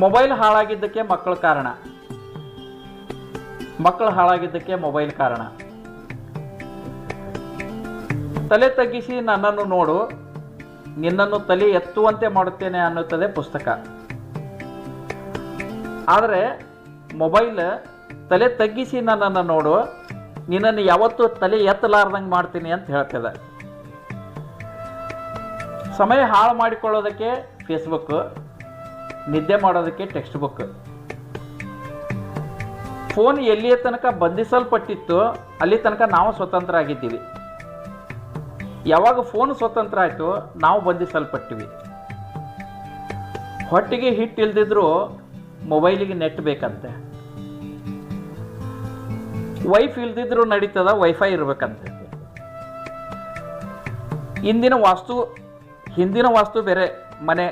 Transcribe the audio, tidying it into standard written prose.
Mobile ಹಾಳಾಗಿದ್ದಕ್ಕೆ ಮಕ್ಕಳ ಕಾರಣ. ಮಕ್ಕಳು ಹಾಳಾಗಿದ್ದಕ್ಕೆ ಮೊಬೈಲ್ ಕಾರಣ. ತಲೆ ತಗ್ಗಿಸಿ ನನ್ನನ್ನು ನೋಡು, ನಿನ್ನನ್ನು ತಲೆ ಎತ್ತುವಂತೆ ಮಾಡುತ್ತೇನೆ ಅನ್ನುತ್ತದೆ ಪುಸ್ತಕ. ಆದರೆ ಮೊಬೈಲ್ ತಲೆ ತಗ್ಗಿಸಿ ನನ್ನನ್ನು ನೋಡು, ನಿನ್ನನ್ನು ಯಾವತ್ತೂ ತಲೆ ಎತ್ತಲಾರ್ದಂಗೆ ಮಾಡ್ತೀನಿ ಅಂತ ಹೇಳ್ತದೆ. ಸಮಯ ಹಾಳು ಮಾಡಿಕೊಳ್ಳೋದಕ್ಕೆ ಫೇಸ್ಬುಕ್, ನಿದ್ದೆ ಮಾಡೋದಕ್ಕೆ ಟೆಕ್ಸ್ಟ್ ಬುಕ್. ಫೋನ್ ಎಲ್ಲಿಯ ತನಕ ಬಂಧಿಸಲ್ಪಟ್ಟಿತ್ತು ಅಲ್ಲಿ ತನಕ ನಾವು ಸ್ವತಂತ್ರ ಆಗಿದ್ದೀವಿ. ಯಾವಾಗ ಫೋನ್ ಸ್ವತಂತ್ರ ಆಯಿತು ನಾವು ಬಂಧಿಸಲ್ಪಟ್ಟಿವಿ. ಹೊಟ್ಟೆಗೆ ಹಿಟ್ಟು ಇಲ್ದಿದ್ರು ಮೊಬೈಲಿಗೆ ನೆಟ್ ಬೇಕಂತೆ. ವೈಫ್ ಇಲ್ದಿದ್ರು ನಡೀತದ, ವೈಫೈ ಇರಬೇಕಂತೆ. ಹಿಂದಿನ ವಾಸ್ತು ಬೇರೆ, ಮನೆ